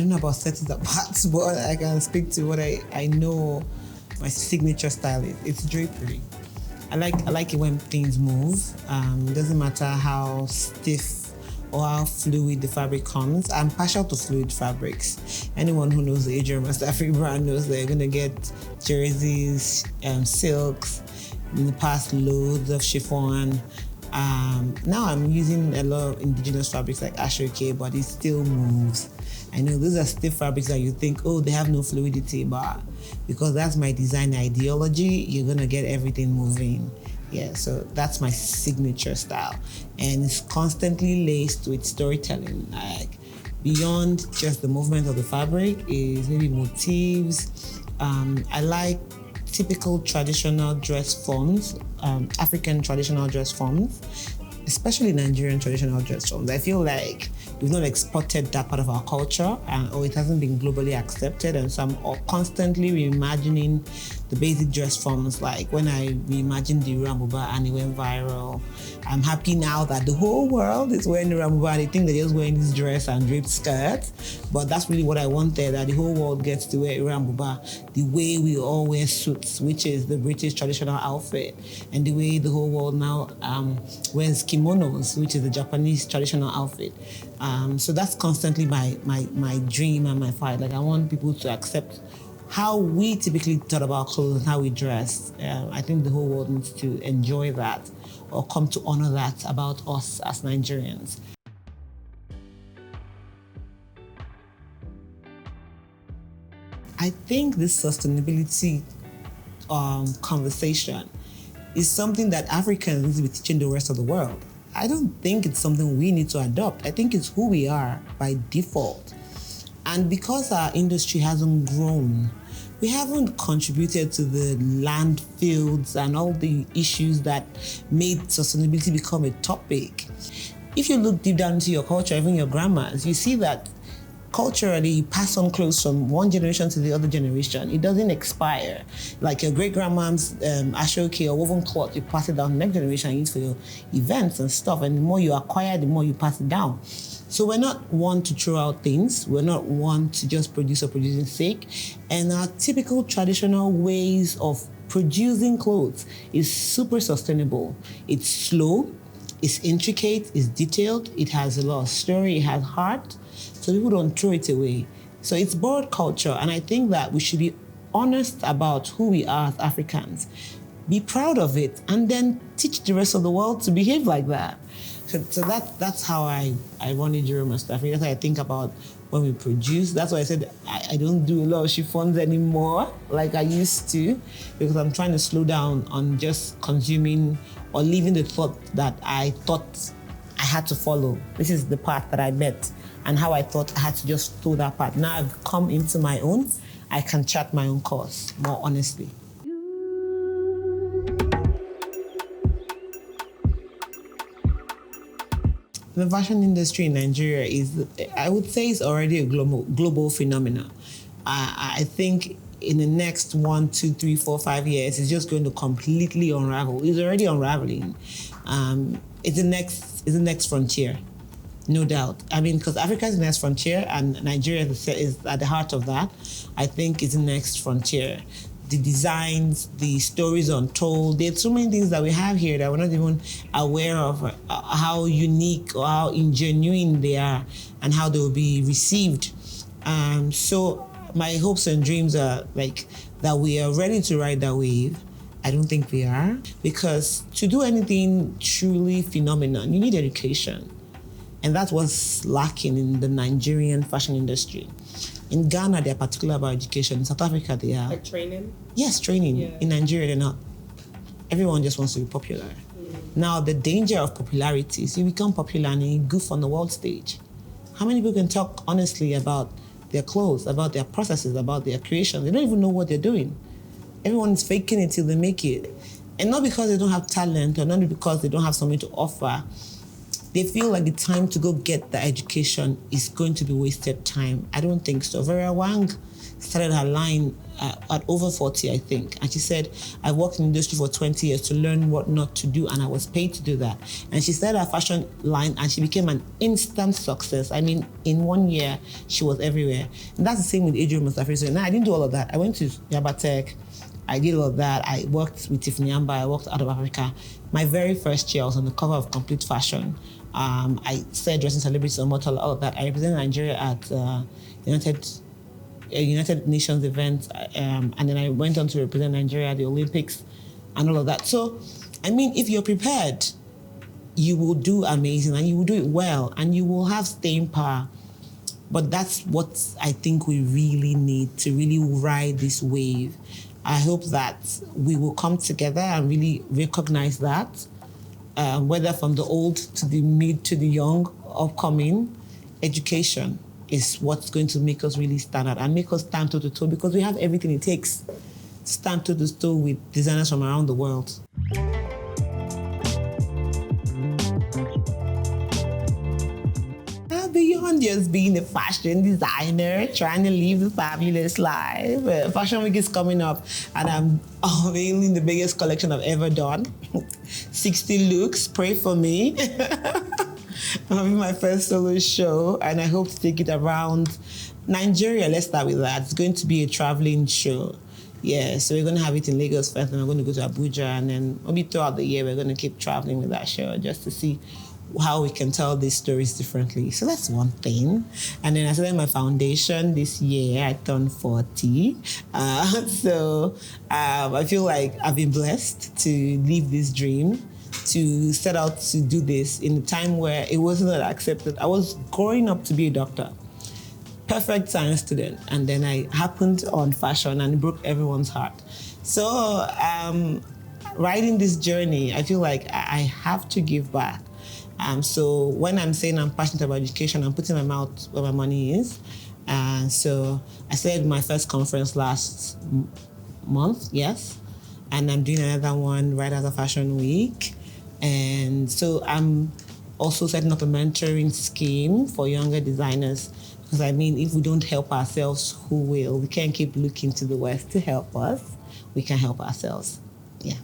don't know about setting it apart, but I can speak to what I know my signature style is. It's drapery. I like it when things move. It doesn't matter how stiff or how fluid the fabric comes. I'm partial to fluid fabrics. Anyone who knows the Ejiro Amos-Tafiri brand knows they're gonna get jerseys, silks, in the past loads of chiffon. Now I'm using a lot of indigenous fabrics like ashoke, but it still moves. I know those are stiff fabrics that you think, oh, they have no fluidity, but because that's my design ideology, you're gonna get everything moving. Yeah, so that's my signature style. And it's constantly laced with storytelling. Like, beyond just the movement of the fabric is maybe motifs. I like typical traditional dress forms, African traditional dress forms, especially Nigerian traditional dress forms. I feel like we've not exported that part of our culture, or it hasn't been globally accepted, and so I'm constantly reimagining the basic dress forms. Like when I reimagined the Rambuba and it went viral, I'm happy now that the whole world is wearing the Rambuba. They think they're just wearing this dress and draped skirt, but that's really what I wanted, that the whole world gets to wear Rambuba the way we all wear suits, which is the British traditional outfit, and the way the whole world now wears kimonos, which is the Japanese traditional outfit. So that's constantly my dream and my fight. Like, I want people to accept how we typically thought about clothes and how we dress. I think the whole world needs to enjoy that or come to honor that about us as Nigerians. I think this sustainability conversation is something that Africans need to be teaching the rest of the world. I don't think it's something we need to adopt. I think it's who we are by default. And because our industry hasn't grown, we haven't contributed to the landfills and all the issues that made sustainability become a topic. If you look deep down into your culture, even your grandmas, you see that culturally, you pass on clothes from one generation to the other generation. It doesn't expire. Like your great-grandma's ashoke or woven cloth, you pass it down to the next generation, use for your events and stuff. And the more you acquire, the more you pass it down. So we're not one to throw out things. We're not one to just produce for producing sake. And our typical traditional ways of producing clothes is super sustainable. It's slow, it's intricate, it's detailed, it has a lot of story, it has heart. So people don't throw it away. So it's borrowed culture, and I think that we should be honest about who we are as Africans. Be proud of it, and then teach the rest of the world to behave like that. So that's how I run Ejiro Amos-Tafiri. That's how I think about when we produce. That's why I said I don't do a lot of chiffons anymore like I used to, because I'm trying to slow down on just consuming or leaving the thought that I thought I had to follow. This is the path that I met, and how I thought I had to just follow that path. Now I've come into my own, I can chart my own course more honestly. The fashion industry in Nigeria is, I would say, it's already a global phenomenon. I think in the next 1, 2, 3, 4, 5 years, it's just going to completely unravel. It's already unraveling. It's the next frontier, no doubt. I mean, because Africa is the next frontier and Nigeria is at the heart of that. I think it's the next frontier. The designs, the stories untold. There's so many things that we have here that we're not even aware of, how unique or how ingenuine they are and how they will be received. So my hopes and dreams are like that we are ready to ride that wave. I don't think we are, because to do anything truly phenomenal, you need education. And that's what's lacking in the Nigerian fashion industry. In Ghana, they're particular about education. In South Africa, they are. Like training? Yes, training. Yeah. In Nigeria, they're not. Everyone just wants to be popular. Now, the danger of popularity is you become popular and you goof on the world stage. How many people can talk honestly about their clothes, about their processes, about their creation? They don't even know what they're doing. Everyone is faking it till they make it. And not because they don't have talent or not because they don't have something to offer. they feel like the time to go get the education is going to be wasted time. I don't think so. Vera Wang started her line at over 40, I think. And she said, I worked in the industry for 20 years to learn what not to do, and I was paid to do that. And she started her fashion line, and she became an instant success. I mean, in 1 year, she was everywhere. And that's the same with Ejiro Amos-Tafiri. So now I didn't do all of that. I went to Yabatech. I did all of that. I worked with Tiffany Amber. I worked out of Africa. My very first year, I was on the cover of Complete Fashion. I started dressing celebrities, Omotola, all of that. I represented Nigeria at United Nations event, and then I went on to represent Nigeria at the Olympics and all of that. So, I mean, if you're prepared, you will do amazing, and you will do it well, and you will have staying power. But that's what I think we really need to really ride this wave. I hope that we will come together and really recognize that, whether from the old to the mid to the young, upcoming, education is what's going to make us really stand out and make us stand toe to toe, because we have everything it takes to stand toe to toe with designers from around the world. Beyond just being a fashion designer, trying to live the fabulous life, Fashion Week is coming up, and I'm unveiling the biggest collection I've ever done. 60 looks, pray for me. I'm having my first solo show, and I hope to take it around Nigeria. Let's start with that. It's going to be a traveling show. Yeah, so we're going to have it in Lagos first, and we're going to go to Abuja, and then maybe throughout the year, we're going to keep traveling with that show just to see how we can tell these stories differently. So that's one thing. And then I started my foundation this year. I turned 40. So I feel like I've been blessed to live this dream, to set out to do this in a time where it wasn't accepted. I was growing up to be a doctor, perfect science student, and then I happened on fashion and it broke everyone's heart. So riding this journey, I feel like I have to give back. So when I'm saying I'm passionate about education, I'm putting my mouth where my money is. So I started my first conference last month, yes, and I'm doing another one right after Fashion Week. And so I'm also setting up a mentoring scheme for younger designers, because I mean, if we don't help ourselves, who will? We can't keep looking to the West to help us. We can help ourselves. Yeah.